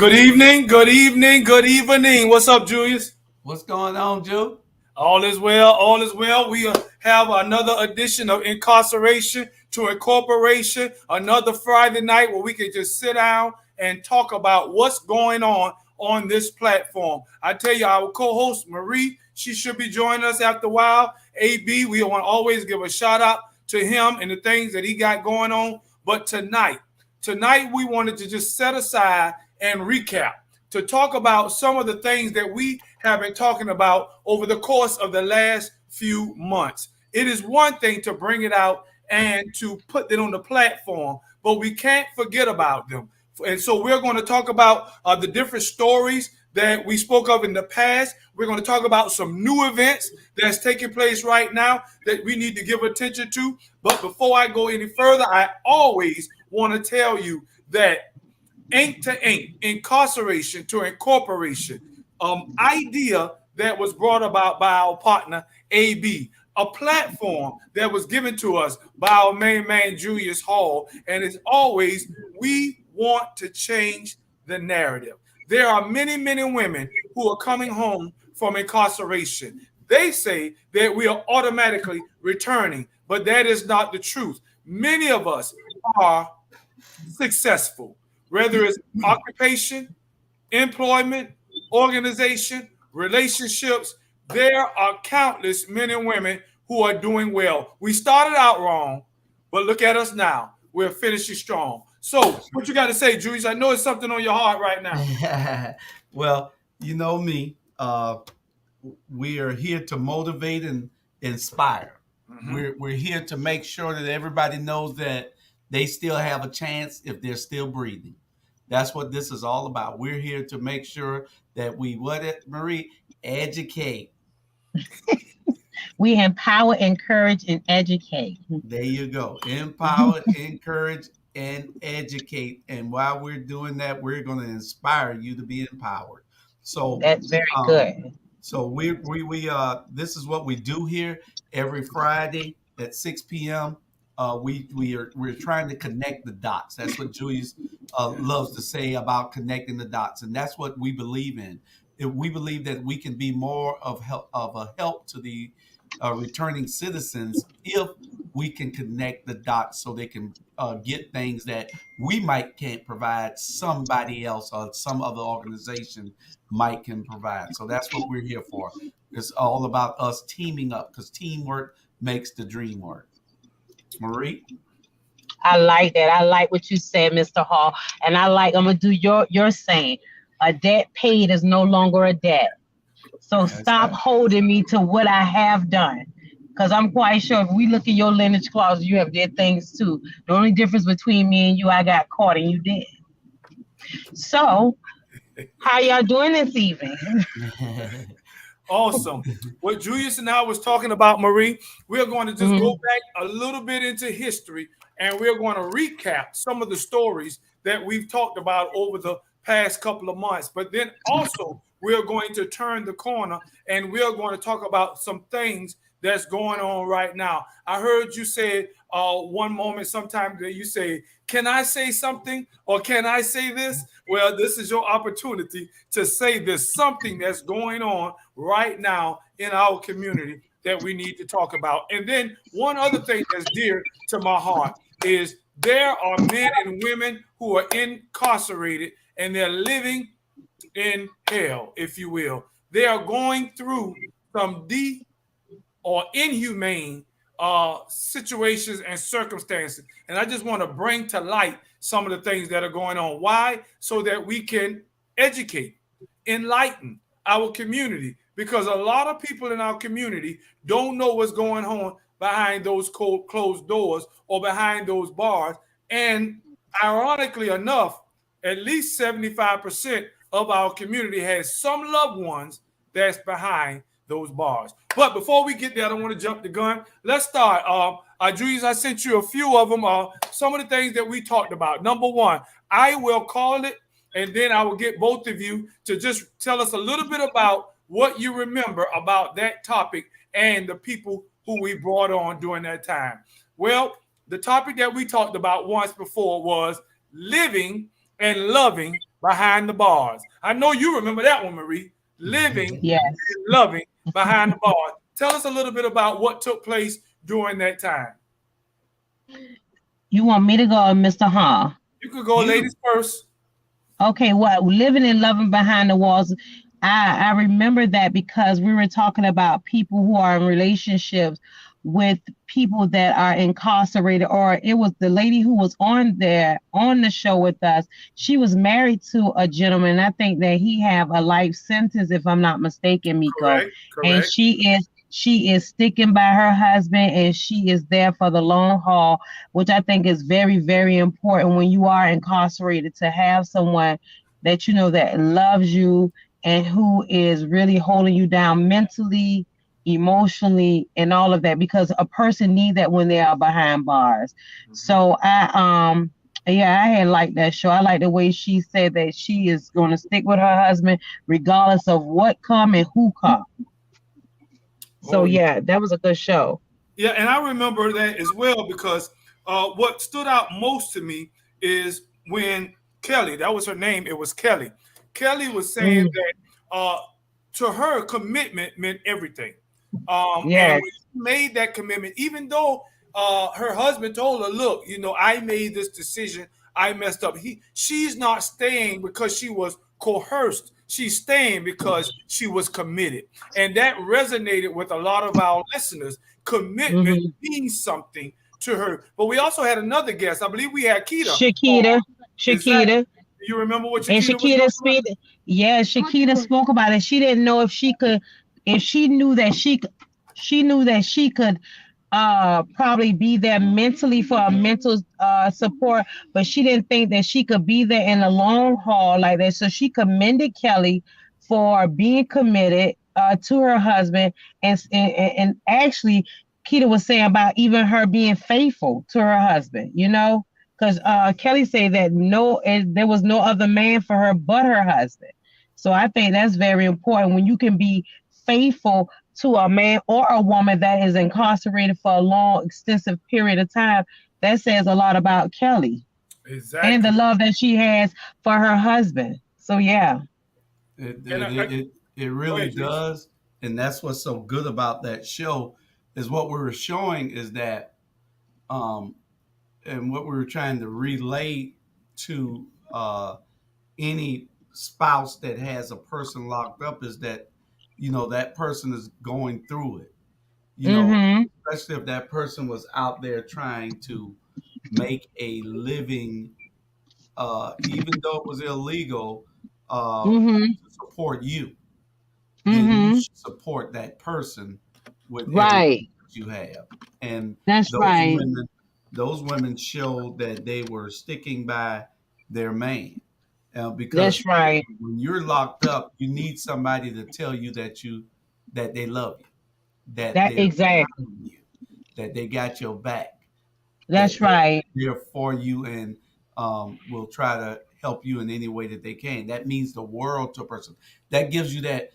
Good evening, good evening, good evening. What's up, Julius? What's going on, Joe? All is well, all is well. We have another edition of Incarceration to Incorporation, another Friday night where we can just sit down and talk about what's going on this platform. I tell you, our co-host, Marie, she should be joining us after a while. AB, we want to always give a shout out to him and the things that he got going on. But tonight we wanted to just set aside and recap to talk about some of the things that we have been talking about over the course of the last few months. It is one thing to bring it out and to put it on the platform, but we can't forget about them. And so we're going to talk about the different stories that we spoke of in the past. We're going to talk about some new events that's taking place right now that we need to give attention to. But before I go any further, I always want to tell you that ink to ink, incarceration to incorporation, idea that was brought about by our partner, AB, a platform that was given to us by our main man, Julius Hall. And as always, we want to change the narrative. There are many, many women who are coming home from incarceration. They say that we are automatically returning, but that is not the truth. Many of us are successful, whether it's occupation, employment, organization, relationships. There are countless men and women who are doing well. We started out wrong, but look at us now. We're finishing strong. So what you got to say, Julius? I know it's something on your heart right now. Well, you know me. We are here to motivate and inspire. Mm-hmm. We're here to make sure that everybody knows that they still have a chance if they're still breathing. That's what this is all about. We're here to make sure that we, Marie, educate. We empower, encourage, and educate. There you go. Empower, encourage, and educate. And while we're doing that, we're going to inspire you to be empowered. So that's very good. So we this is what we do here every Friday at 6 p.m. We're trying to connect the dots. That's what Julius loves to say about connecting the dots, and that's what we believe in. We believe that we can be more of a help to the returning citizens if we can connect the dots so they can get things that we might can't provide, somebody else or some other organization might can provide. So that's what we're here for. It's all about us teaming up, because teamwork makes the dream work. Marie? I like that. I like what you said, Mr. Hall. And I'm gonna do your saying. A debt paid is no longer a debt. So That's stop right. holding me to what I have done. Because I'm quite sure if we look in your lineage clause, you have did things too. The only difference between me and you, I got caught and you did. So how y'all doing this evening? Awesome. What Julius and I was talking about, Marie, we're going to just go Mhm. back a little bit into history, and we're going to recap some of the stories that we've talked about over the past couple of months. But then also, we're going to turn the corner and we're going to talk about some things that's going on right now. I heard you say one moment, sometime that you say, "Can I say something?" or "Can I say this?" Well, this is your opportunity to say there's something that's going on right now in our community that we need to talk about. And then one other thing that's dear to my heart is there are men and women who are incarcerated and they're living in hell, if you will. They are going through some deep or inhumane situations and circumstances. And I just want to bring to light some of the things that are going on. Why? So that we can educate, enlighten our community. Because a lot of people in our community don't know what's going on behind those closed doors or behind those bars. And ironically enough, at least 75% of our community has some loved ones that's behind those bars. But before we get there, I don't want to jump the gun. Let's start. Julius, I sent you a few of them. Some of the things that we talked about. Number one, I will call it, and then I will get both of you to just tell us a little bit about what you remember about that topic and the people who we brought on during that time. Well, the topic that we talked about once before was living and loving behind the bars. I know you remember that one, Marie. Living Yes. and loving behind the bars. Tell us a little bit about what took place during that time. You want me to go, Mr. Hall? You could go You. ladies first. Okay, well, living and loving behind the walls. I remember that because we were talking about people who are in relationships with people that are incarcerated, or it was the lady who was on there on the show with us. She was married to a gentleman. I think that he have a life sentence, if I'm not mistaken, Miko. Correct, And correct. she is sticking by her husband, and she is there for the long haul, which I think is very, very important when you are incarcerated, to have someone that you know that loves you and who is really holding you down mentally, emotionally, and all of that, because a person need that when they are behind bars. So I had liked that show. I like the way she said that she is going to stick with her husband regardless of what come and who come. So Oh, yeah, that was a good show. yeah, and I remember that as well because what stood out most to me is when Kelly, that was her name, it was Kelly. Kelly was saying Mm, that to her, commitment meant everything. And yes. when she made that commitment, even though her husband told her, "Look, I made this decision. I messed up." She's not staying because she was coerced. She's staying because she was committed, and that resonated with a lot of our listeners. Commitment Hmm. means something to her. But we also had another guest. I believe we had Keita. Shakita, Exactly. Shakita. Do you remember what And Shakita was Shakita talking about? speak, yeah, Shakita spoke about it. She didn't know if she could, if she knew that she knew that she could probably be there mentally for a mental support, but she didn't think that she could be there in the long haul like that. So she commended Kelly for being committed to her husband, and actually Keita was saying about even her being faithful to her husband, because Kelly said that there was no other man for her but her husband. So I think that's very important when you can be faithful to a man or a woman that is incarcerated for a long, extensive period of time. That says a lot about Kelly and the Exactly. love that she has for her husband. So yeah. It, And it, it, it go really ahead, Juice. does. And that's what's so good about that show, is what we were showing is that Um, and what we were trying to relay to any spouse that has a person locked up is that, that person is going through it. Mm-hmm. Especially if that person was out there trying to make a living, even though it was illegal, Mm-hmm. to support you, then you Mm-hmm. should support that person with everything Right. that you have. And That's those right. women, those women showed that they were sticking by their man. Because That's right. when you're locked up, you need somebody to tell you that they love you, that That they're exactly. behind you, that they got your back, that That's right. they're for you and will try to help you in any way that they can. That means the world to a person. That gives you that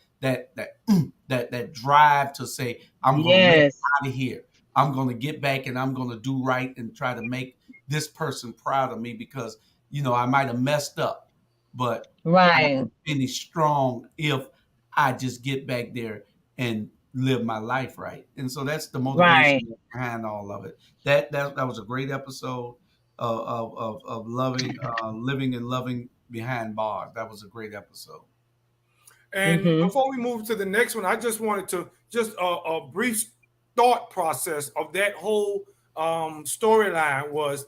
drive to say, I'm going to make it Yes. out of here. I'm going to get back and I'm going to do right and try to make this person proud of me because I might have messed up, but I Right. can finish strong if I just get back there and live my life right. And so that's the Right. motivation behind all of it. That was a great episode of loving, living and loving behind bars. That was a great episode. And Mm-hmm. before we move to the next one, I just wanted to just a brief thought process of that whole storyline was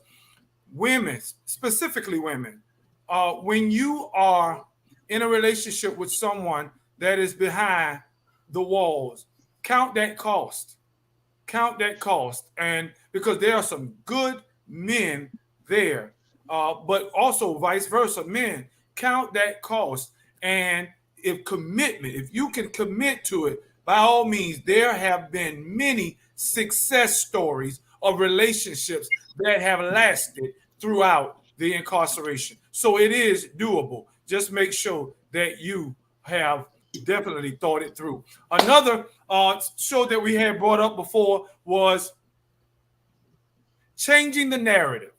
women, specifically women. When you are in a relationship with someone that is behind the walls, count that cost. Count that cost. And because there are some good men there, but also vice versa, men, count that cost. And if you can commit to it, by all means, there have been many success stories of relationships that have lasted throughout the incarceration. So it is doable. Just make sure that you have definitely thought it through. Another show that we had brought up before was changing the narrative,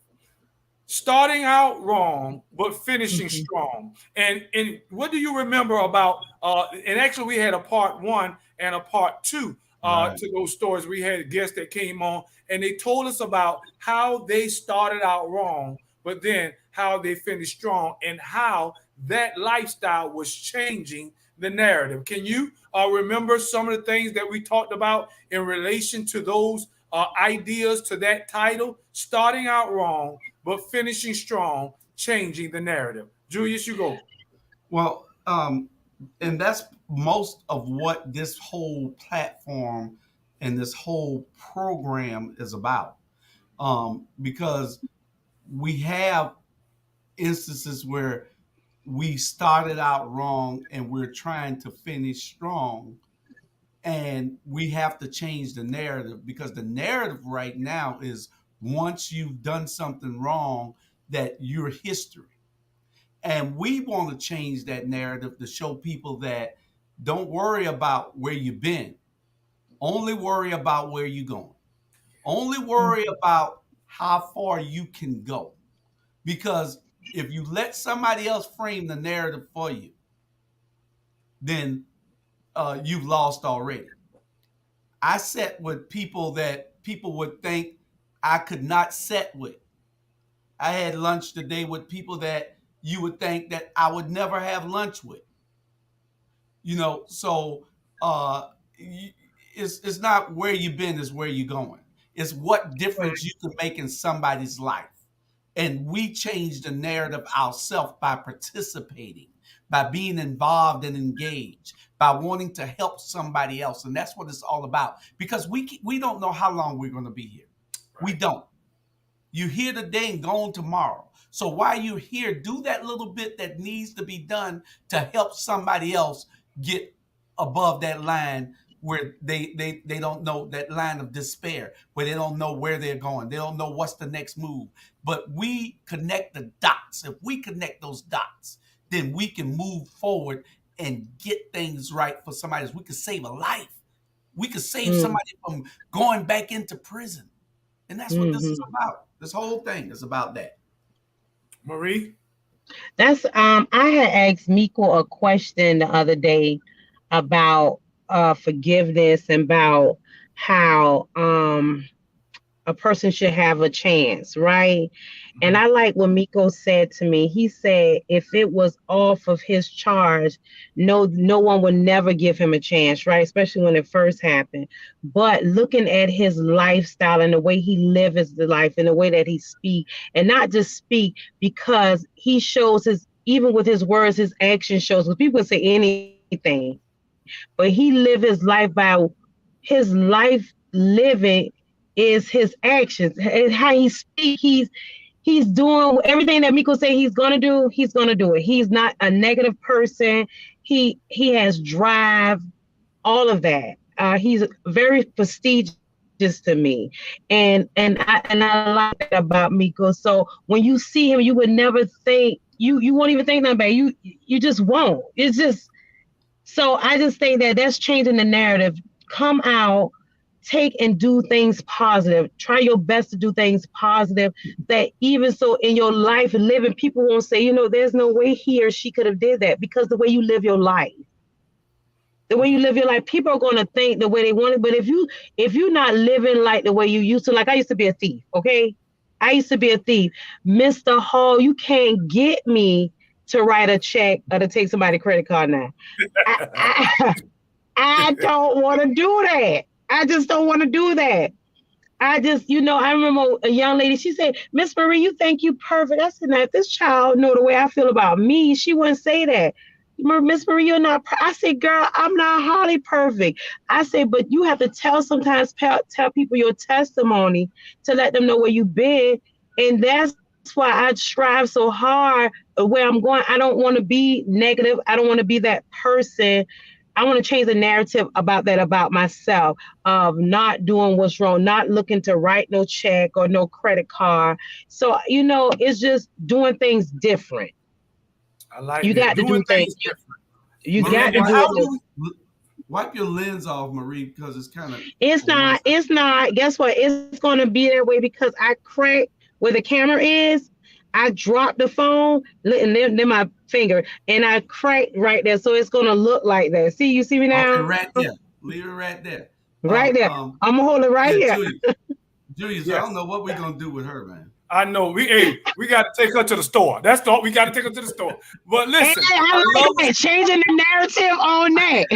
starting out wrong but finishing Mm-hmm. strong. And what do you remember about? And actually, we had a part one and a part two Right. to those stories. We had guests that came on and they told us about how they started out wrong, but then how they finished strong and how that lifestyle was changing the narrative. Can you remember some of the things that we talked about in relation to those ideas to that title? Starting out wrong, but finishing strong, changing the narrative. Julius, you go. Well, and that's most of what this whole platform and this whole program is about. Because we have instances where we started out wrong and we're trying to finish strong, and we have to change the narrative because the narrative right now is once you've done something wrong that you're history. And we want to change that narrative to show people that don't worry about where you've been, only worry about where you're going, only worry about how far you can go. Because if you let somebody else frame the narrative for you, then you've lost already. I sat with people that people would think I could not sit with. I had lunch today with people that you would think that I would never have lunch with. So uh, it's not where you've been, it's where you're going. It's what difference you can make in somebody's life. And we change the narrative ourselves by participating, by being involved and engaged, by wanting to help somebody else. And that's what it's all about. Because we don't know how long we're going to be here. We don't. You're here today and gone tomorrow. So while you're here, do that little bit that needs to be done to help somebody else get above that line where they don't know, that line of despair, where they don't know where they're going. They don't know what's the next move. But we connect the dots. If we connect those dots, then we can move forward and get things right for somebody else. We could save a life. We could save somebody from going back into prison. And that's what this is Mm-hmm. about. This whole thing is about that. Marie? That's I had asked Miko a question the other day about forgiveness and about how a person should have a chance, right? And I like what Miko said to me. He said if it was off of his charge, no one would never give him a chance, right? Especially when it first happened. But looking at his lifestyle and the way he lives the life and the way that he speak, and not just speak, because he shows his, even with his words, his action shows. Because people say anything, but he live his life by his life living is his actions and how he speak. He's doing everything that Miko say he's gonna do. He's gonna do it. He's not a negative person. He has drive, all of that. He's very prestigious to me, and I like that about Miko. So when you see him, you would never think, you won't even think nothing about it. You just won't. It's just, so I just think that that's changing the narrative. Come out, take and do things positive. Try your best to do things positive. That even so in your life living, people won't say, there's no way he or she could have did that, because the way you live your life. The way you live your life, people are going to think the way they want it. But if you're not living like the way you used to, like I used to be a thief, okay? I used to be a thief. Mr. Hall, you can't get me to write a check or to take somebody's credit card now. I don't want to do that. I just don't want to do that. I remember a young lady, she said, Miss Marie, you think you perfect. I said, now, if this child know the way I feel about me, she wouldn't say that. Miss Marie, you're not. I said, girl, I'm not hardly perfect. I said, but you have to tell people your testimony to let them know where you've been. And that's why I strive so hard where I'm going. I don't want to be negative. I don't want to be that person. I want to change the narrative about myself, of not doing what's wrong, not looking to write no check or no credit card. So, it's just doing things different. I like you that. got to do things different. You got to do it. Wipe your lens off, Marie, because it's kind of. It's not. Guess what? It's going to be that way because I cracked where the camera is. I dropped the phone, and then my finger, and I cracked right there. So it's going to look like that. You see me now? Okay, right there. Leave it right there. Right there. I'm going to hold it right here. Julius, yes. I don't know what we're going to do with her, man. I know. We got to take her to the store. That's all. We got to take her to the store. But listen, I love changing the narrative on that.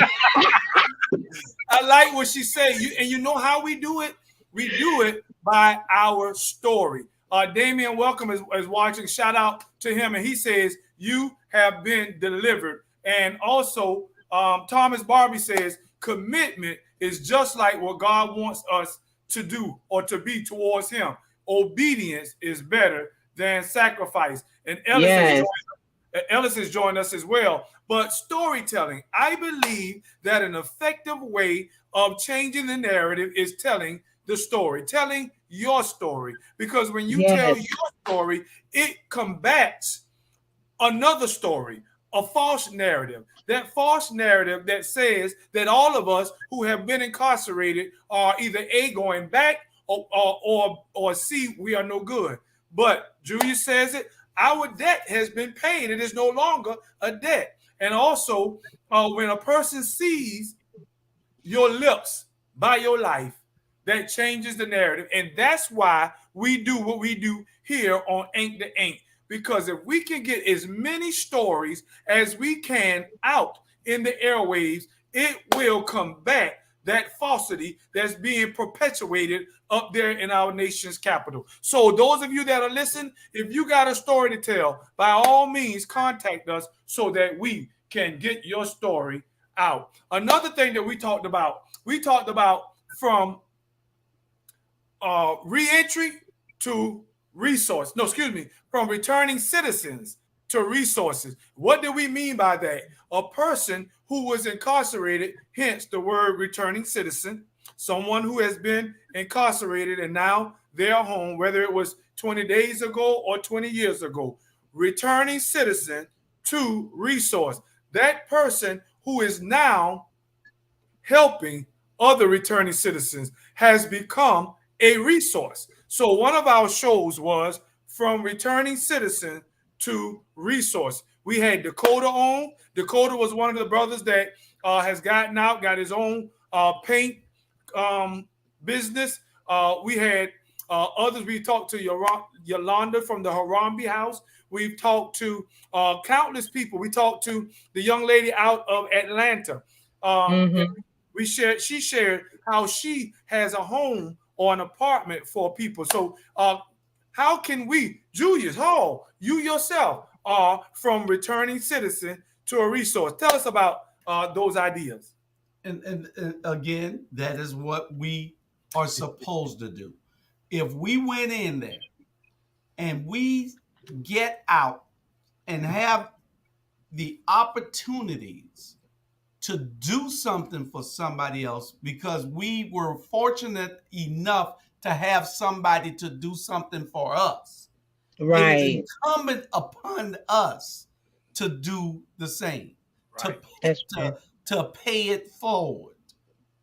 I like what she said. And you know how we do it? We do it by our story. Damien Welcome is watching. Shout out to him. And he says, you have been delivered. And also, Thomas Barbie says, commitment is just like what God wants us to do or to be towards him. Obedience is better than sacrifice. And Ellis has joined us as well. But storytelling, I believe that an effective way of changing the narrative is telling the story, telling your story. Because when you tell your story, it combats another story, a false narrative. That false narrative that says that all of us who have been incarcerated are either A, going back, or C, we are no good. But Julius says it, our debt has been paid. It is no longer a debt. And also, when a person sees your lips by your life, that changes the narrative. And that's why we do what we do here on Ain't the Ain't. Because if we can get as many stories as we can out in the airwaves, it will combat that falsity that's being perpetuated up there in our nation's capital. So those of you that are listening, if you got a story to tell, by all means, contact us so that we can get your story out. Another thing that we talked about from reentry to resource. No, excuse me, from returning citizens to resources. What do we mean by that? A person who was incarcerated, hence the word returning citizen, someone who has been incarcerated and now they're home, whether it was 20 days ago or 20 years ago. Returning citizen to resource. That person who is now helping other returning citizens has become a resource. So one of our shows was from returning citizen to resource. We had Dakota on. Dakota was one of the brothers that has gotten out, got his own paint business. We had Others, we talked to Yolanda from the Harambe House. We've talked to countless people. We talked to the young lady out of Atlanta. Mm-hmm. She shared how she has a home or an apartment for people. So how can we, Julius Hall, you yourself are from returning citizen to a resource. Tell us about those ideas. And again, that is what we are supposed to do. If we went in there and we get out and have the opportunities to do something for somebody else because we were fortunate enough to have somebody to do something for us, it is Right. incumbent upon us to do the same, Right. That's right. to pay it forward.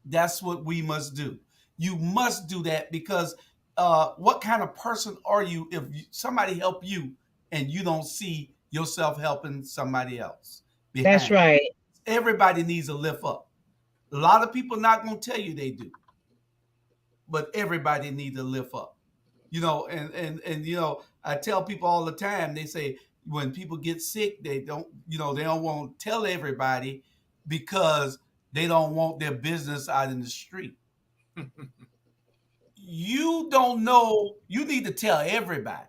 That's what we must do. You must do that because what kind of person are you if somebody help you and you don't see yourself helping somebody else That's behind? right. Everybody needs a lift up. A lot of people not going to tell you they do, but everybody needs a lift up. And I tell people all the time. They say when people get sick, they don't want to tell everybody because they don't want their business out in the street. You don't know. You need to tell everybody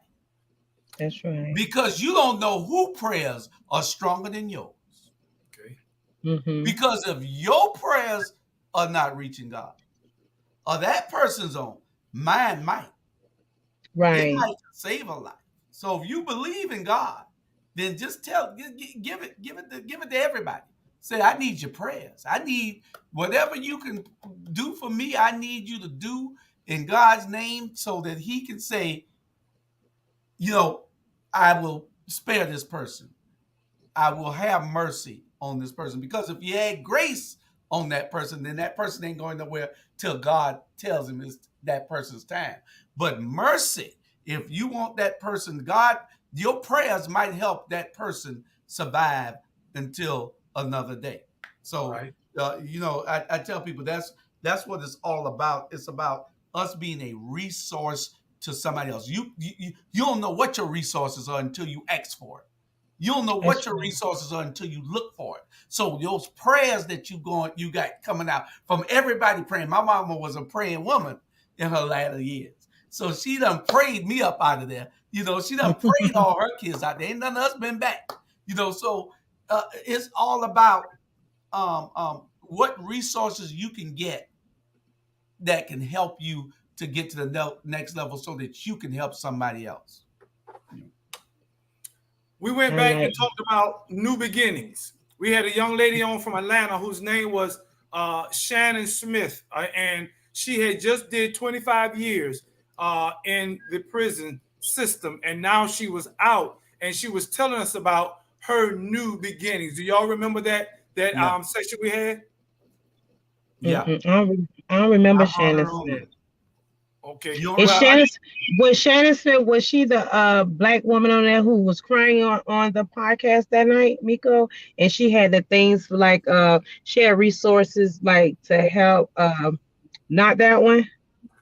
That's right. because you don't know who prayers are stronger than yours. Okay. Mm-hmm. Because if your prayers are not reaching God, or that person's own, mine might. It Right. might save a life. So if you believe in God, then just give it to everybody. Say, I need your prayers. I need whatever you can do for me. I need you to do in God's name so that He can say, I will spare this person. I will have mercy on this person. Because if you had grace on that person, then that person ain't going nowhere till God tells him it's that person's time. But mercy, if you want that person, God, your prayers might help that person survive until another day. So, Right. I tell people that's what it's all about. It's about us being a resource to somebody else. You don't know what your resources are until you ask for it. You don't know what That's your right. resources are until you look for it. So those prayers that you got coming out from everybody praying. My mama was a praying woman in her latter years. So she done prayed me up out of there. She done prayed all her kids out there. Ain't none of us been back. So it's all about what resources you can get that can help you to get to the next level so that you can help somebody else. We went I back like and talked about new beginnings. We had a young lady on from Atlanta whose name was Shannon Smith, and she had just did 25 years in the prison system, and now she was out, and she was telling us about her new beginnings. Do y'all remember that Yeah. session we had? Yeah. I don't remember I brought Shannon her on Smith. there. Okay. You don't Is Well, remember? Shannon Smith, was she the black woman on there who was crying on the podcast that night, Miko? And she had the things like she had resources like to help not that one.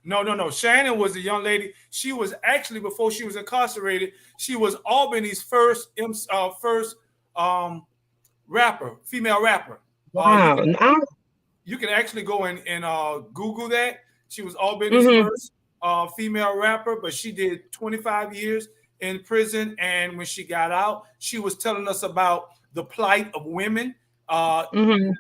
no. Shannon was a young lady. She was actually, before she was incarcerated, she was Albany's first rapper, female rapper. You Wow. can you can actually go and Google that. She was Albany's Mm-hmm, first female rapper, but she did 25 years in prison. And when she got out, she was telling us about the plight of women. mm-hmm,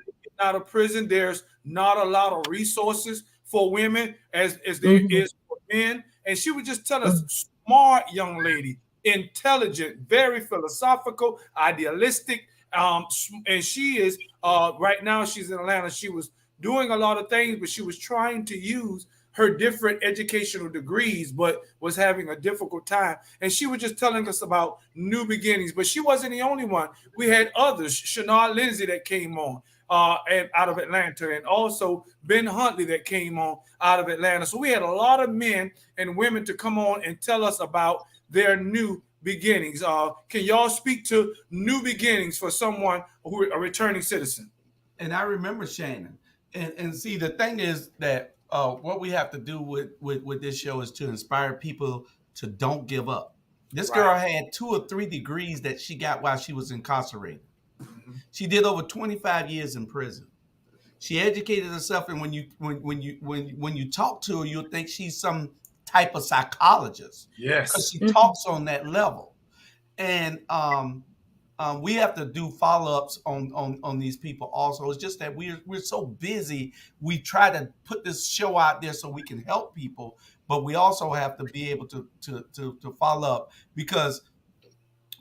Out of prison, there's not a lot of resources for women as there mm-hmm, is for men. And she would just tell us, smart young lady, intelligent, very philosophical, idealistic. And she is right now, she's in Atlanta. She was doing a lot of things, but she was trying to use her different educational degrees, but was having a difficult time. And she was just telling us about new beginnings. But she wasn't the only one. We had others, Shanard Lindsay that came on and out of Atlanta, and also Ben Huntley that came on out of Atlanta. So we had a lot of men and women to come on and tell us about their new beginnings. Can y'all speak to new beginnings for someone who a returning citizen? And I remember Shannon. And see, the thing is that what we have to do with this show is to inspire people to don't give up. This Right. girl had 2 or 3 degrees that she got while she was incarcerated. Mm-hmm. She did over 25 years in prison. She educated herself, and when you talk to her, you'll think she's some type of psychologist because Yes. she talks on that level. And we have to do follow-ups on these people also. It's just that we're so busy. We try to put this show out there so we can help people, but we also have to be able to follow up because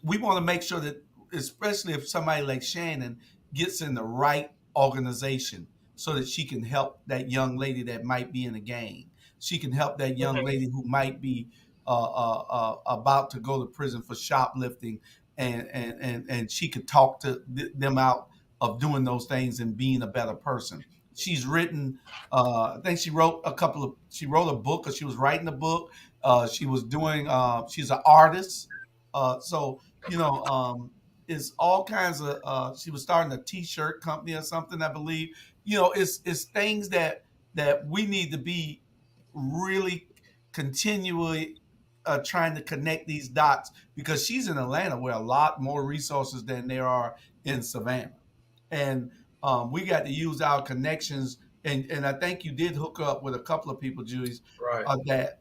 we want to make sure that, especially if somebody like Shannon gets in the right organization, so that she can help that young lady that might be in a gang. She can help that young lady who might be about to go to prison for shoplifting, and she could talk to them out of doing those things and being a better person. She's written, I think she wrote a book, or she was writing a book. She was doing, she's an artist. So, you know, it's all kinds of, she was starting a t-shirt company or something, I believe. It's things that we need to be really continually trying to connect these dots, because she's in Atlanta where a lot more resources than there are in Savannah. And we got to use our connections. And I think you did hook up with a couple of people, Julius, Right. that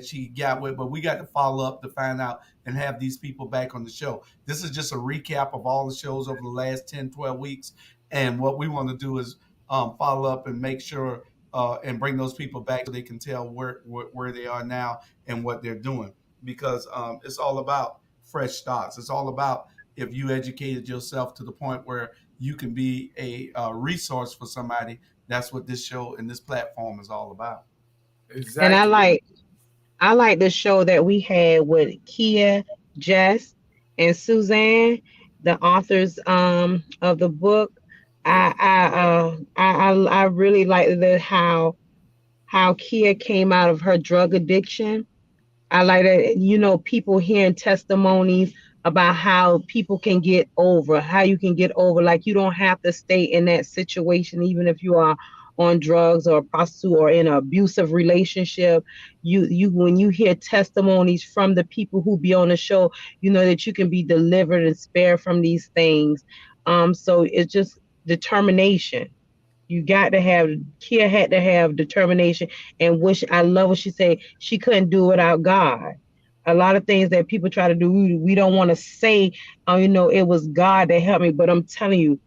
she got with, but we got to follow up to find out and have these people back on the show. This is just a recap of all the shows over the last 10, 12 weeks. And what we want to do is follow up and make sure and bring those people back so they can tell where they are now and what they're doing. Because it's all about fresh starts. It's all about, if you educated yourself to the point where you can be a resource for somebody, that's what this show and this platform is all about. And Exactly. I like the show that we had with Kia, Jess, and Suzanne, the authors of the book. I really like the how Kia came out of her drug addiction. I like that, people hearing testimonies about how people can get over, how you can get over. Like, you don't have to stay in that situation, even if you are on drugs or a prostitute or in an abusive relationship. When you hear testimonies from the people who be on the show, you know that you can be delivered and spared from these things. So it's just determination. You got to have, Kia had to have determination, and I love what she said. She couldn't do without God. A lot of things that people try to do, we don't want to say, it was God that helped me. But I'm telling you,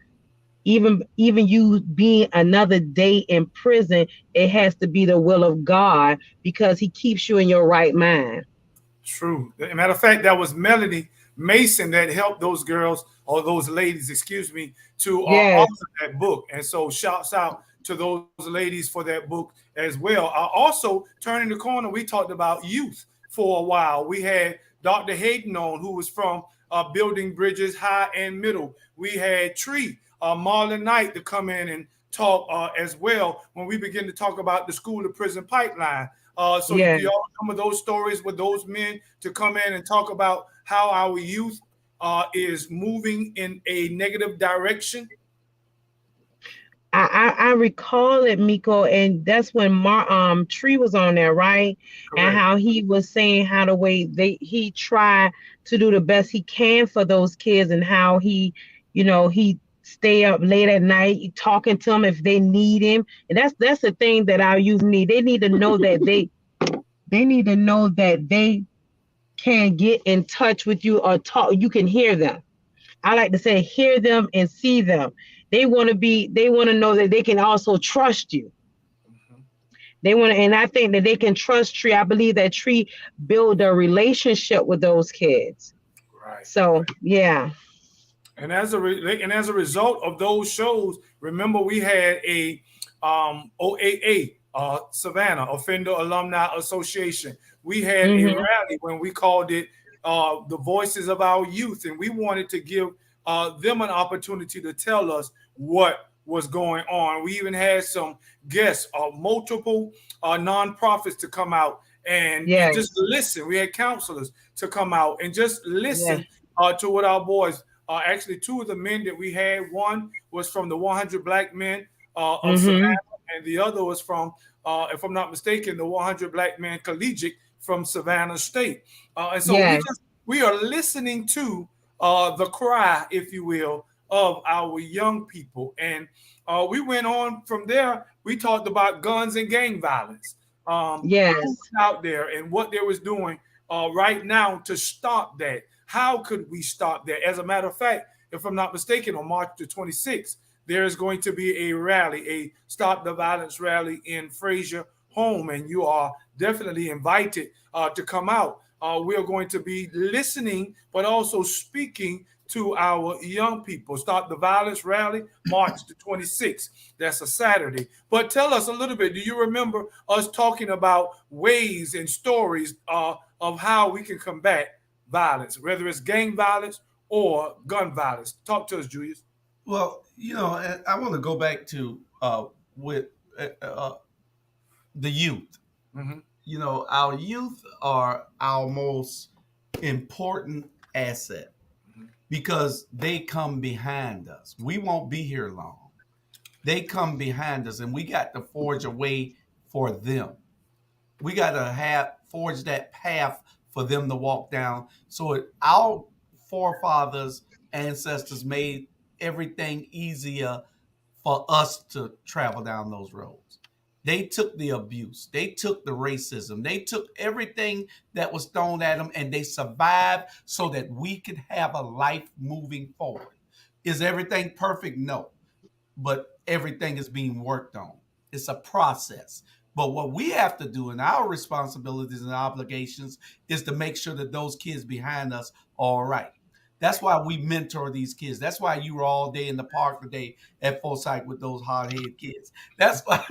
even you being another day in prison, it has to be the will of God, because He keeps you in your right mind. True. As a matter of fact, that was Melody Mason that helped those girls, or those ladies, excuse me, to Yes. author that book. And so, shouts out to those ladies for that book as well. Also, turning the corner, we talked about youth for a while. We had Dr. Hayden on, who was from Building Bridges High and Middle. We had Tree, Marlon Knight, to come in and talk as well when we begin to talk about the school to prison pipeline. So do Yes. y'all some of those stories with those men to come in and talk about how our youth is moving in a negative direction? I recall it, Miko, and that's when Tree was on there, right? And Correct. how he was saying how the way he tried to do the best he can for those kids, and how he stay up late at night talking to them if they need him. And that's the thing that our youth need. They need to know that they need to know that they can get in touch with you or talk. You can hear them. I like to say, hear them and see them. They want to know that they can also trust you. Mhm. They want to, and I think that they can trust Tree. I believe that Tree build a relationship with those kids. Right. So yeah. And as a result of those shows, remember we had a OAA, Savannah Offender Alumni Association. We had a Mm-hmm. rally when we called it the Voices of Our Youth, and we wanted to give them an opportunity to tell us what was going on. We even had some guests, multiple nonprofits to come out and just Yes. listen. We had counselors to come out and just Yes. listen to what our boys. Actually, two of the men that we had, one was from the 100 Black Men of Mm-hmm. Savannah, and the other was from, if I'm not mistaken, the 100 Black Men Collegiate from Savannah State. And so Yes. we are listening to the cry, if you will, of our young people. And we went on from there. We talked about guns and gang violence, who Yes. was out there and what they was doing right now to stop that. How could we stop that? As a matter of fact, if I'm not mistaken, on March the 26th, there is going to be a rally, a Stop the Violence rally in Fraser Home, and you are definitely invited to come out. We are going to be listening, but also speaking to our young people. Stop the Violence rally, March the 26th. That's a Saturday. But tell us a little bit. Do you remember us talking about ways and stories of how we can combat violence, whether it's gang violence or gun violence? Talk to us, Julius. Well, and I want to go back to with the youth. Mm-hmm. Our youth are our most important asset because they come behind us. We won't be here long. They come behind us, and we got to forge a way for them. We got to forge that path for them to walk down. So our forefathers, ancestors made everything easier for us to travel down those roads. They took the abuse, they took the racism, they took everything that was thrown at them, and they survived so that we could have a life moving forward. Is everything perfect? No, but everything is being worked on. It's a process. But what we have to do, and our responsibilities and obligations, is to make sure that those kids behind us are all right. That's why we mentor these kids. That's why you were all day in the park today at Forsyth with those hard-headed kids. That's why.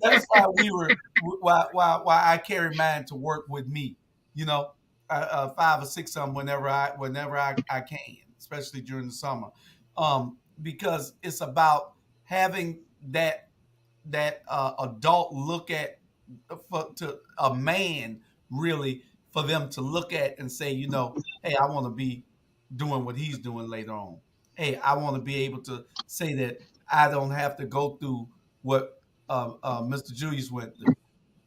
That's why we were. Why I carry mine to work with me. You know, 5 or 6 of them whenever I can, especially during the summer, because it's about having that adult look at to a man really for them to look at and say, hey, I want to be doing what he's doing later on. Hey, I want to be able to say that I don't have to go through what Mr. Julius went through.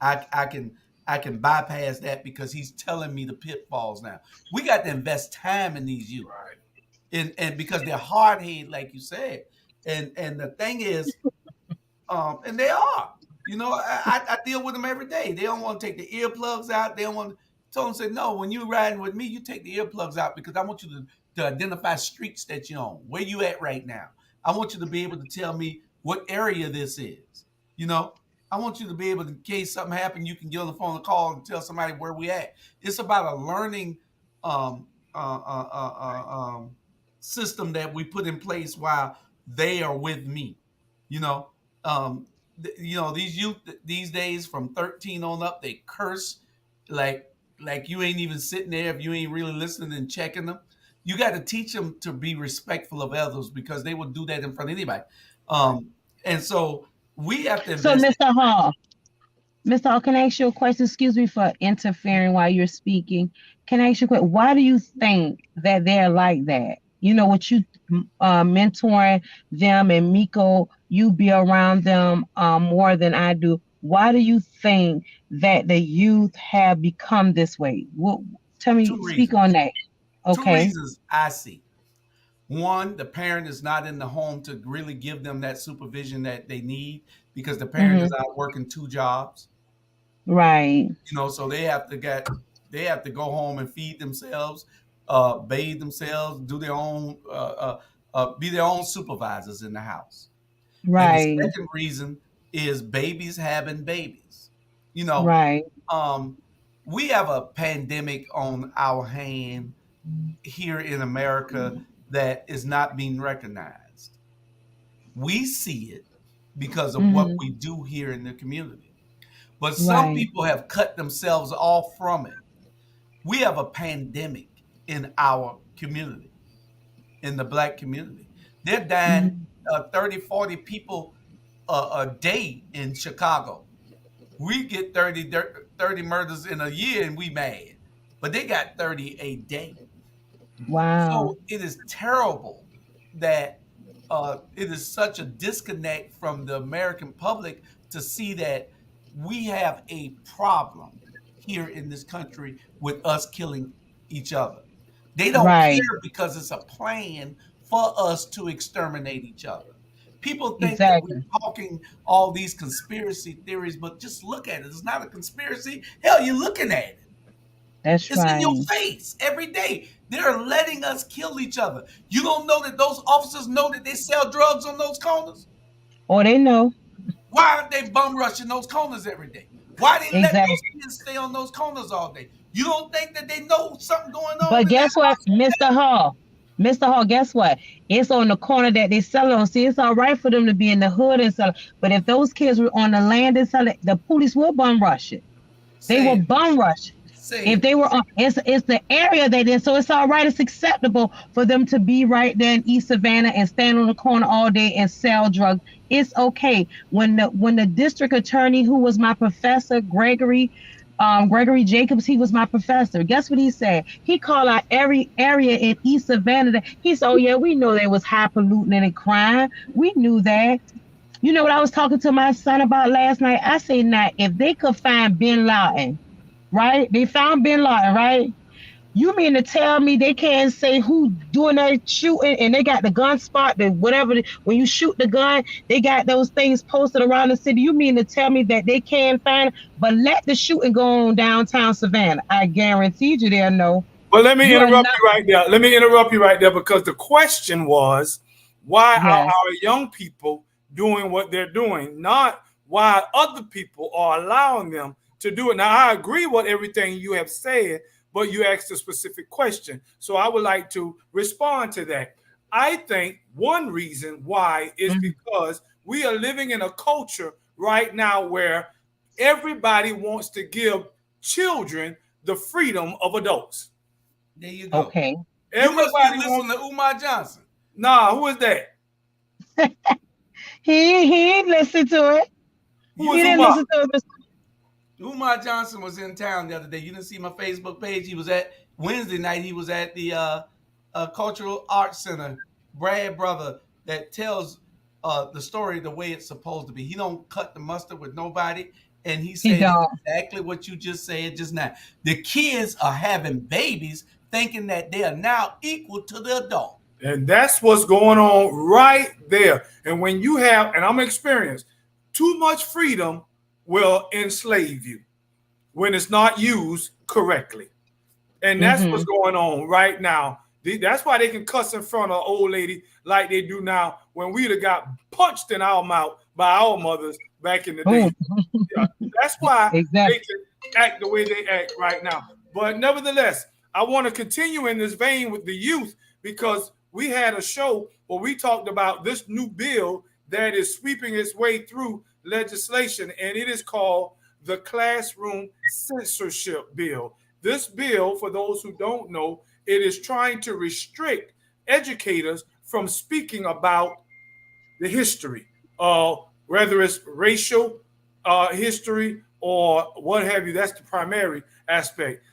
I can bypass that because he's telling me the pitfalls now. We got to invest time in these youth, Right. and because they're hard headed, like you said, and the thing is, and they are. I deal with them every day. They don't want to take the earplugs out. They don't want to. So I say, no, when you're riding with me, you take the earplugs out because I want you to identify streets that you're on, where you at right now. I want you to be able to tell me what area this is. You know, I want you to be able to, in case something happened, you can get on the phone and call and tell somebody where we at. It's about a learning um, uh, uh, uh, uh, um, system that we put in place while they are with me. You know, um, these youth these days from 13 on up, they curse like you ain't even sitting there if you ain't really listening and checking them. You got to teach them to be respectful of others because they will do that in front of anybody. And so we have to So, invest. Mr. Hall, can I ask you a question? Excuse me for interfering while you're speaking. Can I ask you a question? Why do you think that they're like that? What you mentoring them, and Miko, you be around them more than I do. Why do you think that the youth have become this way? Tell me, Two speak on reasons. that. Two Okay. reasons I see. One, the parent is not in the home to really give them that supervision that they need because the parent Mm-hmm. is out working 2 jobs. Right. So they have to go home and feed themselves, bathe themselves, do their own, be their own supervisors in the house. And the Right. second reason is babies having babies. You know, Right. um, we have a pandemic on our hand here in America that is not being recognized. We see it because of what Mm-hmm. we do here in the community. But some Right. people have cut themselves off from it. We have a pandemic in our community, in the black community. They're dying Mm-hmm. 30, 40 people a day in Chicago. We get 30 murders in a year and we mad. But they got 30 a day. Wow. So it is terrible that it is such a disconnect from the American public to see that we have a problem here in this country with us killing each other. They don't Right. care because it's a plan for us to exterminate each other. People think that we're Exactly. talking all these conspiracy theories, but just look at it. It's not a conspiracy. Hell, you're looking at it. That's It's in your right. face every day. They're letting us kill each other. You don't know that those officers know that they sell drugs on those corners? Or they know. Why aren't they bum rushing those corners every day? Why they let Exactly. those kids stay on those corners all day? You don't think that they know something going on But in that guess what, house? Mr. Hall? Mr. Hall, guess what? It's on the corner that they sell it on. See, it's all right for them to be in the hood and sell it. But if those kids were on the land and sell it, the police will bum rush it. They Say will it. bum rush. Say If it. they were on, it's the area they did, so it's all right. It's acceptable for them to be right there in East Savannah and stand on the corner all day and sell drugs. It's okay. When the district attorney, who was my professor, Gregory Jacobs, he was my professor. Guess what he said? He called out every area in East Savannah. He said, "Oh yeah, we know there was high polluting and crime. We knew that." You know what I was talking to my son about last night? I say, now, if they could find Bin Laden, right? They found Bin Laden, right? You mean to tell me they can't say who doing that shooting and they got the gun spot, the whatever, when you shoot the gun, they got those things posted around the city. You mean to tell me that they can't find it, but let the shooting go on downtown Savannah? I guarantee you they'll know. But let me You are interrupt not, you right there. Let me interrupt you right there because the question was, why are yes. our young people doing what they're doing, not why other people are allowing them to do it. Now, I agree with everything you have said, but you asked a specific question. So I would like to respond to that. I think one reason why is Mhm. because we are living in a culture right now where everybody wants to give children the freedom of adults. There you go. Okay. You must be Everybody listening wants. to Umar Johnson. Nah, who is that? He ain't listened to it. Who He is didn't Umar? listen to it. Umar Johnson was in town the other day. You didn't see my Facebook page. He was at Wednesday night. He was at the Cultural Arts Center. Brad brother that tells the story the way it's supposed to be. He don't cut the mustard with nobody, and he He said don't. exactly what you just said just now. The kids are having babies, thinking that they are now equal to the adult. And that's what's going on right there. And when you have, and I'm experienced, too much freedom will enslave you when it's not used correctly. And that's what's Mm-hmm. going on right now. That's why they can cuss in front of an old lady like they do now when we'd have got punched in our mouth by our mothers back in the day. Boom. Yeah, that's why they Exactly. can act the way they act right now. But nevertheless, I want to continue in this vein with the youth because we had a show where we talked about this new bill that is sweeping its way through legislation, and it is called the Classroom Censorship Bill. This bill, for those who don't know, it is trying to restrict educators from speaking about the history, whether it's racial history or what have you. That's the primary aspect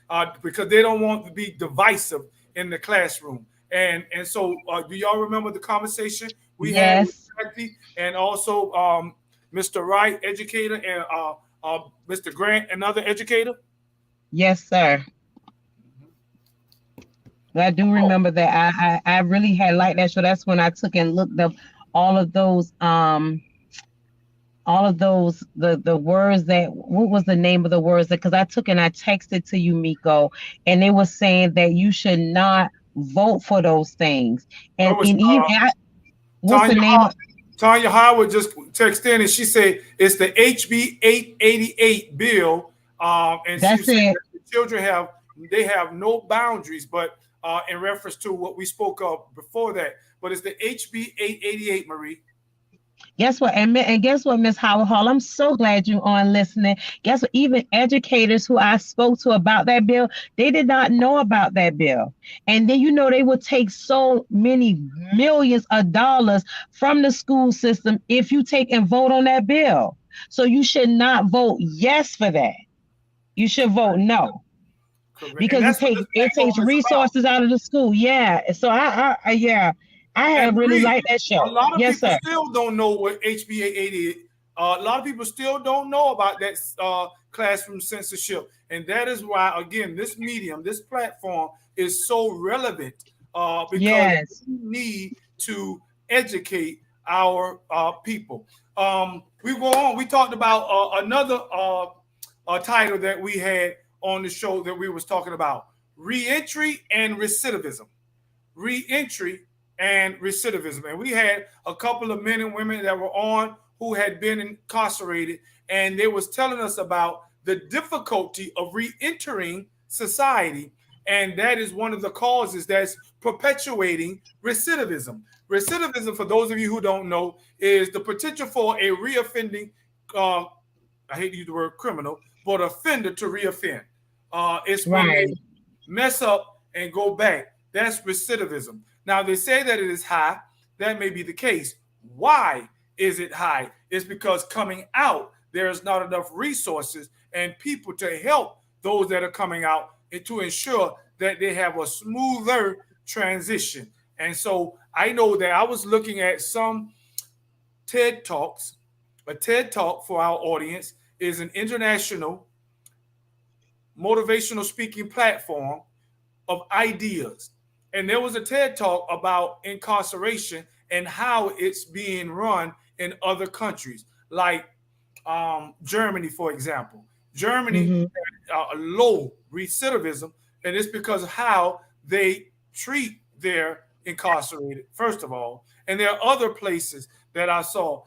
because they don't want to be divisive in the classroom. And so, do y'all remember the conversation we had with Yes. Jackie and also Mr. Wright, educator, and Mr. Grant, another educator? Yes, sir. I do Oh, remember that. I really had liked that show. That's when I took and looked up all of those the words that, what was the name of the words that, because I took and I texted to you, Miko, and they were saying that you should not vote for those things. it was Even what's the Tanya name of, Tanya Howard just texted in and she said it's the HB 888 bill, and she that's said it. that the children have no boundaries, but in reference to what we spoke of before that, but it's the HB 888, Marie. Guess what? And guess what, Miss Howard Hall? I'm so glad you're on listening. Guess what? Even educators who I spoke to about that bill, they did not know about that bill. And then, they would take so many millions of dollars from the school system if you take and vote on that bill. So you should not vote yes for that. You should vote no, Correct, and because that's what this it takes platform is about. resources out of the school. Yeah. So yeah. I And have really Marie, liked that a show. lot of Yes, people sir. still don't know what HBA 80 is. A lot of people still don't know about that classroom censorship. And that is why, again, this medium, this platform is so relevant because Yes. we need to educate our people. We go on. We talked about another title that we had on the show that we was talking about: reentry and recidivism. Reentry and recidivism. And we had a couple of men and women that were on who had been incarcerated, and they was telling us about the difficulty of reentering society, and that is one of the causes that's perpetuating recidivism. Recidivism, for those of you who don't know, is the potential for a reoffending uh, I hate to use the word criminal, but offender to reoffend. It's when they Right. mess up and go back. That's recidivism. Now, they say that it is high. That may be the case. Why is it high? It's because coming out, there is not enough resources and people to help those that are coming out and to ensure that they have a smoother transition. And so I know that I was looking at some TED Talks. A TED Talk for our audience is an international motivational speaking platform of ideas. And there was a TED Talk about incarceration and how it's being run in other countries, like Germany, for example. Germany Mm-hmm. had low recidivism, and it's because of how they treat their incarcerated, first of all. And there are other places that I saw.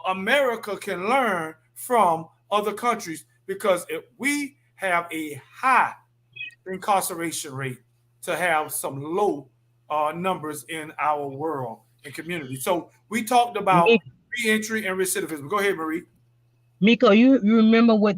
America can learn from other countries because if we have a high incarceration rate, to have some low numbers in our world and community. So we talked about reentry and recidivism. Go ahead, Marie. Miko, you remember what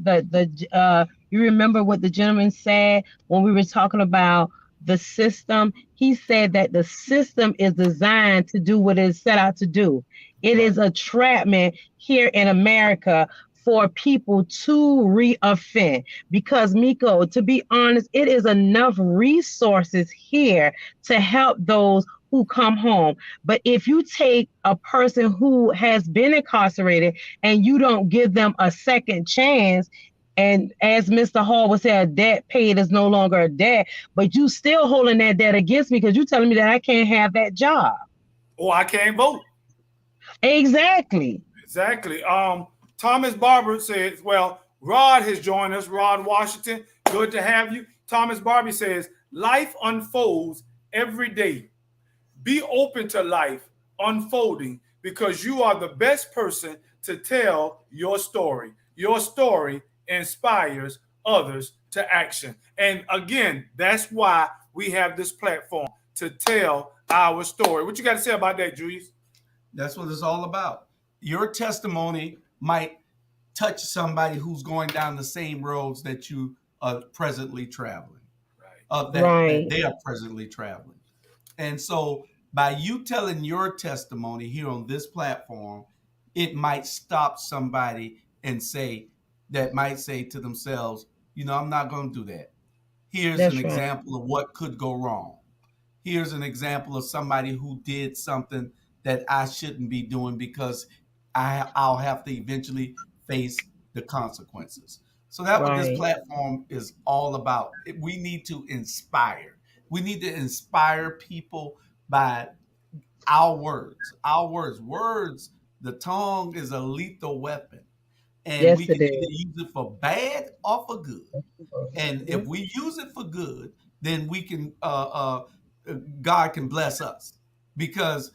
you remember what the gentleman said when we were talking about the system? He said that the system is designed to do what it's set out to do. It Right. is a trapment here in America for people to reoffend. Because Miko, to be honest, it is enough resources here to help those who come home. But if you take a person who has been incarcerated and you don't give them a second chance, and as Mr. Hall would say, a debt paid is no longer a debt, but you still holding that debt against me because you're telling me that I can't have that job. Or I can't vote. Exactly. Exactly. Thomas Barber says, well, Rod has joined us. Rod Washington, good to have you. Thomas Barber says, life unfolds every day. Be open to life unfolding because you are the best person to tell your story. Your story inspires others to action. And again, that's why we have this platform to tell our story. What you got to say about that, Julius? That's what it's all about. Your testimony might touch somebody who's going down the same roads that you are presently traveling, Right. that Right. they are presently traveling. And so by you telling your testimony here on this platform, it might stop somebody and say, that might say to themselves, I'm not going to do that. Here's an That's right. example of what could go wrong. Here's an example of somebody who did something that I shouldn't be doing because I'll have to eventually face the consequences. So that's what this Right. platform is all about. We need to inspire. We need to inspire people by our words. Our words. Words, the tongue is a lethal weapon. And we Yes, can it either is. use it for bad or for good. And if Mhm. we use it for good, then we can God can bless us because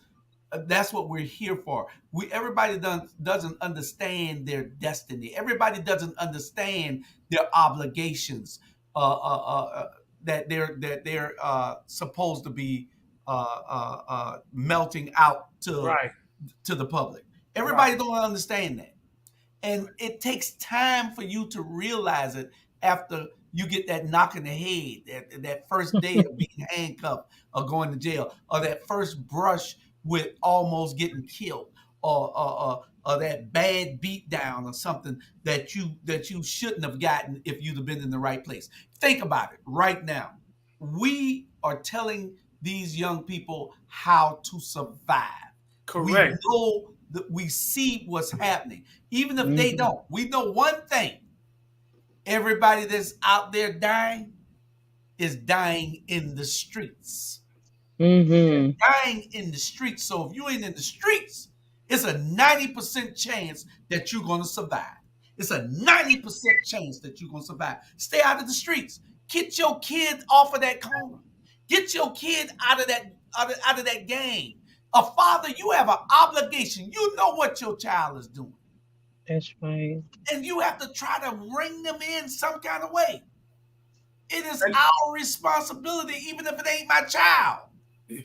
that's what we're here for. Everybody doesn't understand their destiny. Everybody doesn't understand their obligations that they're supposed to be melting out Right. to the public. Right. Everybody don't understand that. And it takes time for you to realize it after you get that knock in the head, that first day of being handcuffed or going to jail, or that first brush with almost getting killed, or that bad beat down or something that you shouldn't have gotten if you'd have been in the right place. Think about it right now. We are telling these young people how to survive. We Correct. know that we see what's happening. Even if they Mhm. don't, we know one thing. Everybody that's out there dying is dying in the streets. Mhm. Dying in the streets. So if you ain't in the streets, it's a 90% chance that you're going to survive. It's a 90% chance that you're going to survive. Stay out of the streets. Get your kid off of that corner. Get your kid out of that game. A father, you have an obligation. You know what your child is doing. That's right. And you have to try to bring them in some kind of way. It is And our responsibility, even if it ain't my child.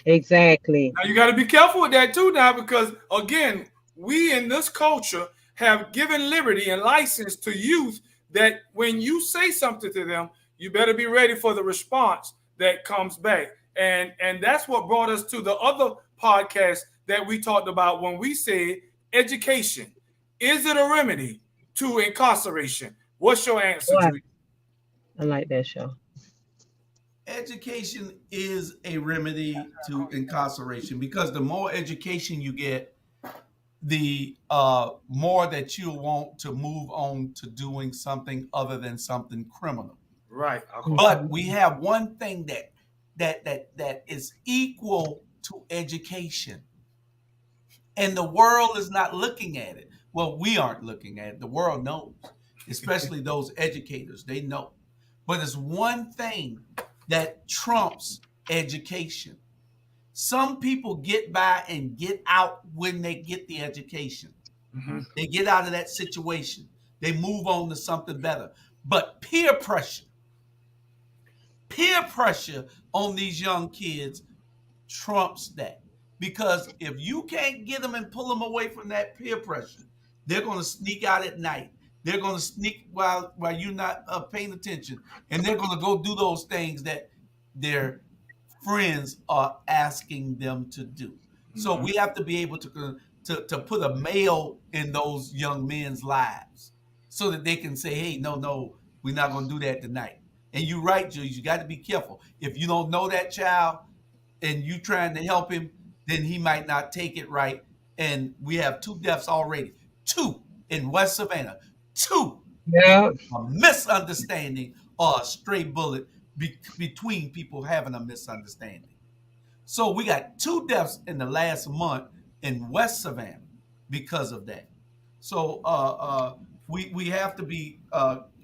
Exactly. now you got to be careful with that too now, because again, we in this culture have given liberty and license to youth that when you say something to them, you better be ready for the response that comes back. And that's what brought us to the other podcast that we talked about when we said education. Is it a remedy to incarceration? What's your answer, Boy, Julie? I like that show. Education is a remedy to incarceration because the more education you get, the more that you want to move on to doing something other than something criminal. Right. But we Mhm. have one thing that is equal to education, and the world is not looking at it. Well, we aren't looking at it. The world knows, especially those educators. They know. But it's one thing that trumps education. Some people get by and get out when they get the education. Mm-hmm. They get out of that situation. They move on to something better. But peer pressure on these young kids trumps that. Because if you can't get them and pull them away from that peer pressure, they're going to sneak out at night. They're going to sneak while you're not paying attention, and they're going to go do those things that their friends are asking them to do. So Mm-hmm. we have to be able to put a male in those young men's lives so that they can say, "Hey, no, we're not going to do that tonight." And you're right, Julius. You got to be careful. If you don't know that child, and you trying to help him, then he might not take it right. And we have 2 deaths already. 2 in West Savannah. 2 Yeah. because of a misunderstanding or a stray bullet between people having a misunderstanding. So we got 2 deaths in the last month in West Savannah because of that. So we have to be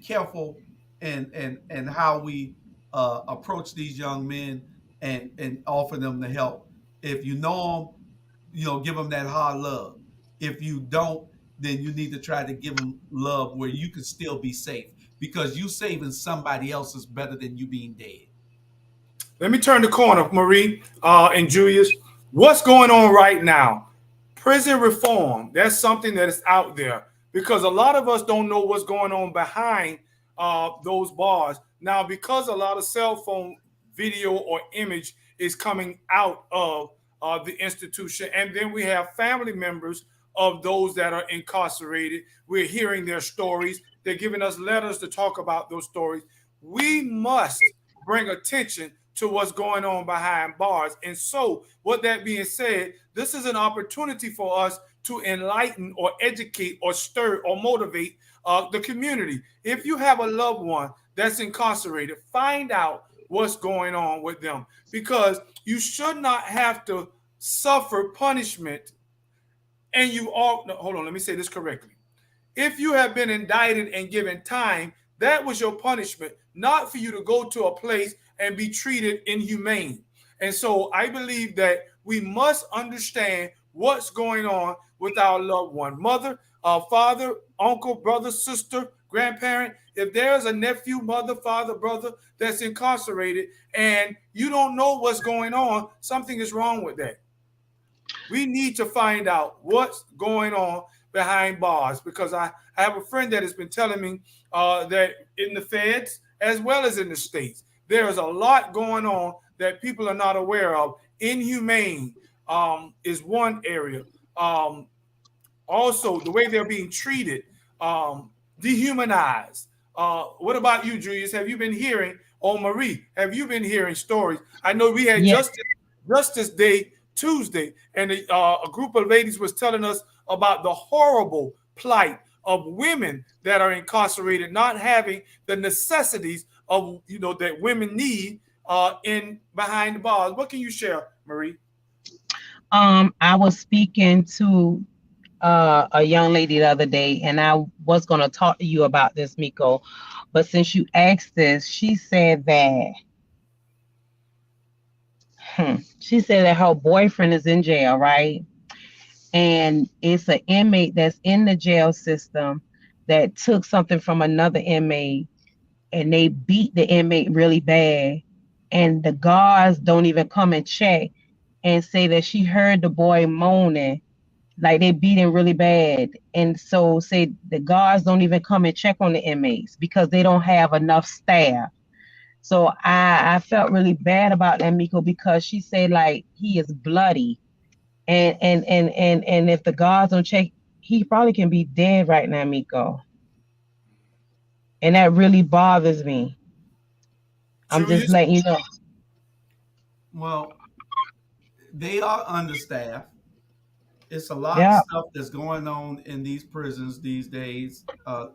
careful in how we approach these young men and offer them the help. If you know them, give them that hard love. If you don't, then you need to try to give them love where you can still be safe because you saving somebody else is better than you being dead. Let me turn the corner, Marie and Julius. What's going on right now? Prison reform. That's something that is out there because a lot of us don't know what's going on behind those bars. Now, because a lot of cell phone video or image is coming out of the institution, and then we have family members of those that are incarcerated. We're hearing their stories. They're giving us letters to talk about those stories. We must bring attention to what's going on behind bars. And so, with that being said, this is an opportunity for us to enlighten or educate or stir or motivate the community. If you have a loved one that's incarcerated, find out what's going on with them because you should not have to suffer punishment. And you all, no, hold on, let me say this correctly. If you have been indicted and given time, that was your punishment, not for you to go to a place and be treated inhumane. And so I believe that we must understand what's going on with our loved one, mother, father, uncle, brother, sister, grandparent. If there's a nephew, mother, father, brother that's incarcerated and you don't know what's going on, something is wrong with that. We need to find out what's going on behind bars because I have a friend that has been telling me that in the feds as well as in the states, there is a lot going on that people are not aware of. Inhumane is one area. Also, the way they're being treated, dehumanized. What about you, Julius? Have you been hearing, or Marie, have you been hearing stories? I know we had Yeah. Justin. Justice Day Tuesday, and a group of ladies was telling us about the horrible plight of women that are incarcerated, not having the necessities of that women need in behind the bars. What can you share, Marie? I was speaking to a young lady the other day, and I was going to talk to you about this, Miko. But since you asked this, she said that her boyfriend is in jail, right? And it's an inmate that's in the jail system that took something from another inmate, and they beat the inmate really bad. And the guards don't even come and check and say that she heard the boy moaning, like they beat him really bad. And so say the guards don't even come and check on the inmates because they don't have enough staff. So I felt really bad about that, Miko, because she said like he is bloody, and if the guards don't check, he probably can be dead right now, Miko. And that really bothers me. I'm just Julius? letting you know. Well, they are understaffed. It's a lot of Yeah, stuff that's going on in these prisons these days,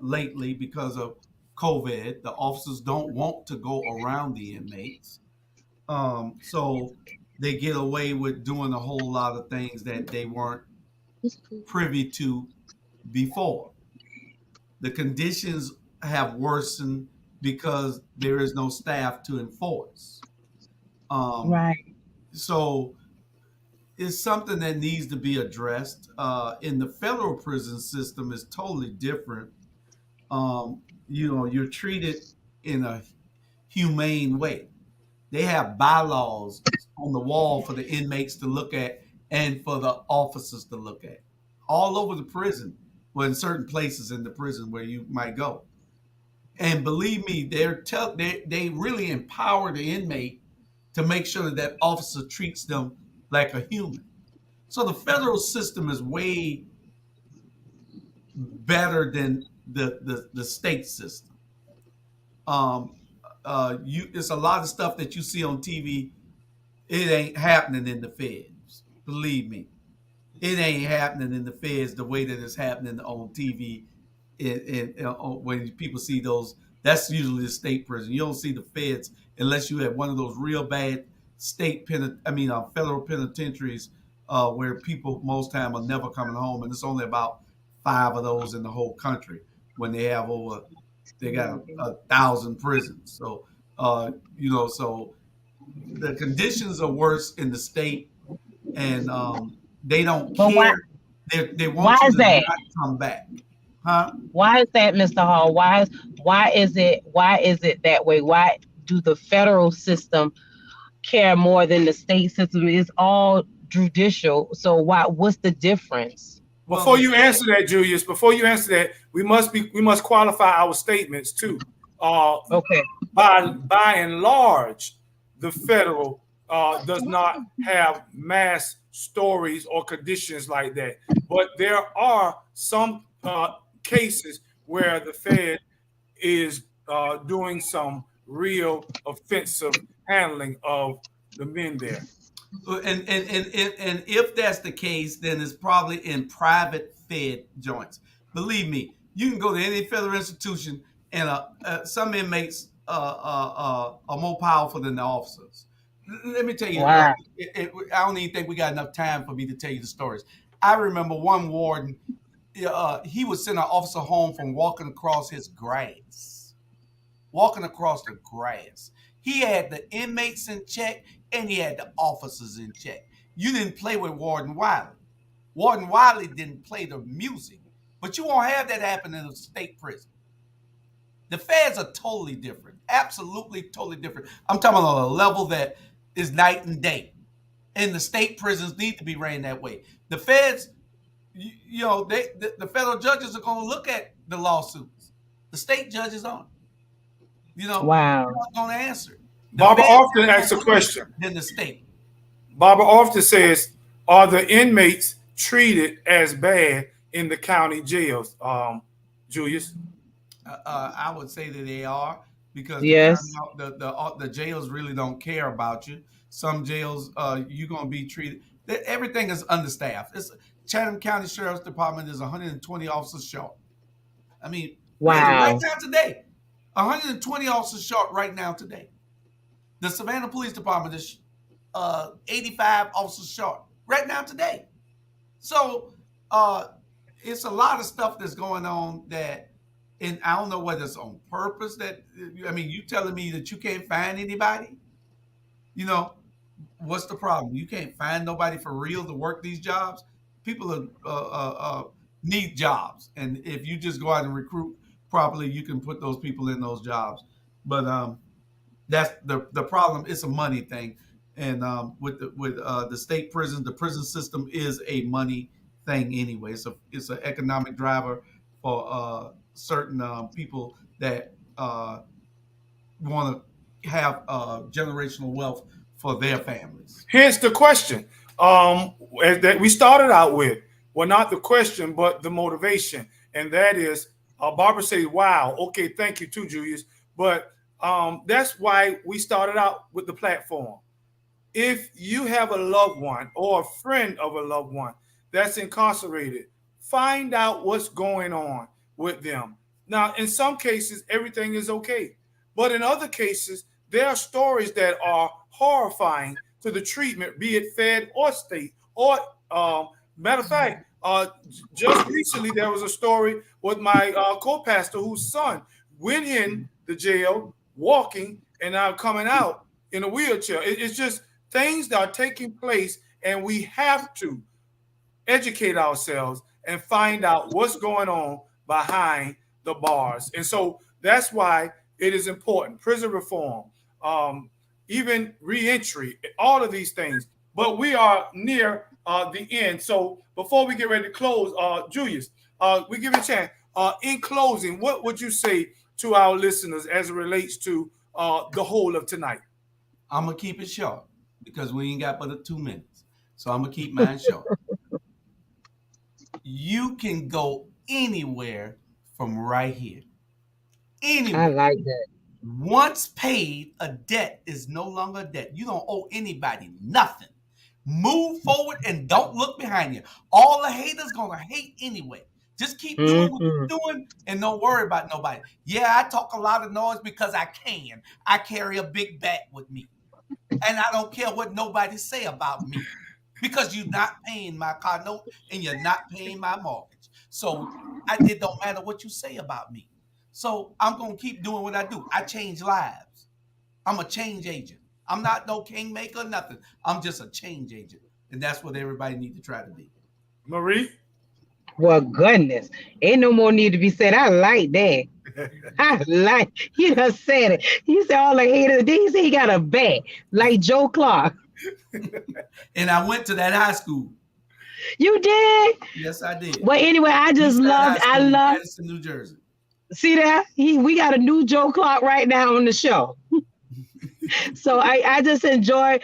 lately because of COVID. The officers don't want to go around the inmates. So they get away with doing a whole lot of things that they weren't privy to before. The conditions have worsened because there is no staff to enforce. Um, right, so it's something that needs to be addressed. In the federal prison system, is totally different. You're treated in a humane way. They have bylaws on the wall for the inmates to look at and for the officers to look at all over the prison, well, in certain places in the prison where you might go. And believe me, they really empower the inmate to make sure that that officer treats them like a human. So the federal system is way better than the state system. Um, it's a lot of stuff that you see on TV. It ain't happening in the feds. Believe me, it ain't happening in the feds the way that it's happening on TV. When people see those, that's usually the state prison. You don't see the feds unless you have one of those real bad federal penitentiaries, where people most time are never coming home, and it's only about five of those in the whole country. When they got 1,000 prisons. So, so the conditions are worse in the state, and they don't but why? care. They Why want you is to that? not come back, huh? Why is that, Mr. Hall? Why is it that way? Why do the federal system care more than the state system? It's all judicial. So what's the difference? Well, Before you answer that, Julius, before you answer that, we must qualify our statements too. Uh, Okay. by and large, the federal does not have mass stories or conditions like that. But there are some cases where the Fed is doing some real offensive handling of the men there. and if that's the case, then it's probably in private fed joints. Believe me, you can go to any federal institution, and some inmates are more powerful than the officers. Let me tell you, Wow. I don't even think we got enough time for me to tell you the stories. I remember one warden, he would send an officer home from walking across the grass. He had the inmates in check and he had the officers in check. You didn't play with Warden Wiley. Warden Wiley didn't play the music, but you won't have that happen in a state prison. The feds are totally different, absolutely totally different. I'm talking on a level that is night and day. And the state prisons need to be ran that way. The feds, the federal judges are going to look at the lawsuits. The state judges aren't. They're Wow. not going to answer. The Barbara feds often have asks a more money question. than the state. Barbara often says, "Are the inmates treated as bad in the county jails?" Julius. I would say that they are, because the county, Yes. the jails really don't care about you. Some jails, you're going to be treated. Everything is understaffed. Chatham County Sheriff's Department is 120 officers short. I mean, really, right Wow. now today, 120 officers short right now today. The Savannah Police Department is 85 officers short right now today. So it's a lot of stuff that's going on that, and I don't know whether it's on purpose that, I mean, you telling me that you can't find anybody? You know, what's the problem? You can't find nobody for real to work these jobs? People need jobs. And if you just go out and recruit properly, you can put those people in those jobs. But that's the problem. It's a money thing. And with the state prisons, the prison system is a money thing anyway. It's an economic driver for certain people that want to have generational wealth for their families. Here's the question that we started out with. Well, not the question, but the motivation. And that is, Barbara says, wow, okay, thank you too, Julius. But that's why we started out with the platform. If you have a loved one or a friend of a loved one that's incarcerated, find out what's going on with them. Now, in some cases, everything is okay. But in other cases, there are stories that are horrifying to the treatment, be it fed or state. Or, matter of fact, just recently, there was a story with my co-pastor whose son went in the jail walking and now coming out in a wheelchair. It's just things that are taking place, and we have to educate ourselves and find out what's going on behind the bars. And so that's why it is important. Prison reform, even reentry, all of these things. But we are near the end. So before we get ready to close, Julius, we give you a chance. In closing, what would you say to our listeners as it relates to the whole of tonight? I'm going to keep it short because we ain't got but 2 minutes. So I'm going to keep mine short. You can go anywhere from right here. Anywhere. I like that. Once paid, a debt is no longer a debt. You don't owe anybody nothing. Move forward and don't look behind you. All the haters going to hate anyway. Just keep doing what you're doing and don't worry about nobody. Yeah, I talk a lot of noise because I can. I carry a big bag with me. And I don't care what nobody say about me because you're not paying my car note and you're not paying my mortgage. So it don't matter what you say about me. So I'm going to keep doing what I do. I change lives. I'm a change agent. I'm not no kingmaker, nothing. I'm just a change agent. And that's what everybody needs to try to be. Marie? Well, goodness. Ain't no more need to be said. I like that. I like, you done said it. You said all the haters. Then you say he got a bat like Joe Clark. And I went to that high school. You did? Yes, I did. Well, anyway, I just love Madison, New Jersey. See that? We got a new Joe Clark right now on the show. So I just enjoy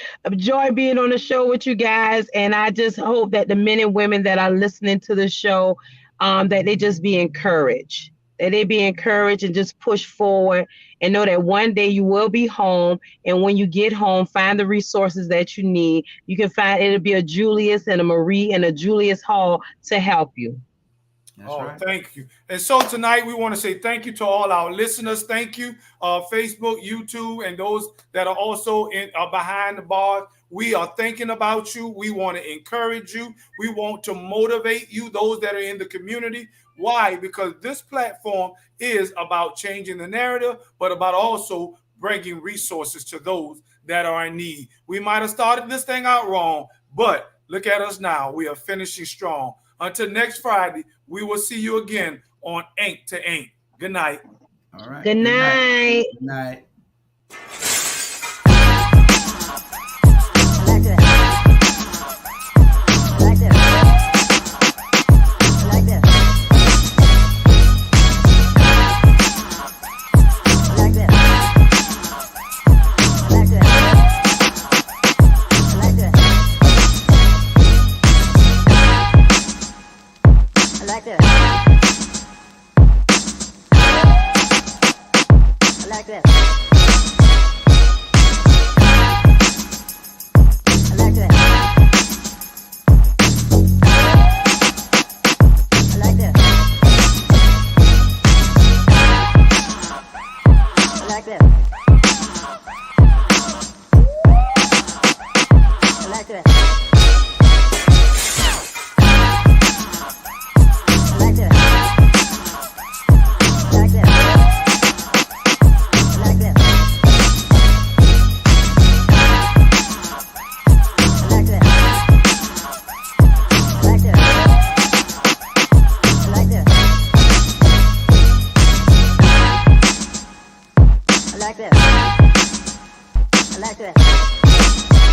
being on the show with you guys. And I just hope that the men and women that are listening to the show, that they just be encouraged. That they be encouraged and just push forward and know that one day you will be home. And when you get home, find the resources that you need. You can find, it'll be a Julius and a Marie and a Julius Hall to help you. That's right. Thank you. And so tonight we want to say thank you to all our listeners. Thank you, Facebook, YouTube, and those that are also behind the bars. We are thinking about you. We want to encourage you. We want to motivate you, those that are in the community. Why? Because this platform is about changing the narrative, but about also bringing resources to those that are in need. We might have started this thing out wrong, but look at us now. We are finishing strong. Until next Friday, we will see you again on Ink to Ink. Good night. All right. Good night. Good night. Like this. like this. Like this. Like this. Like this. Like this. Like this. Like this. Like this. Like this.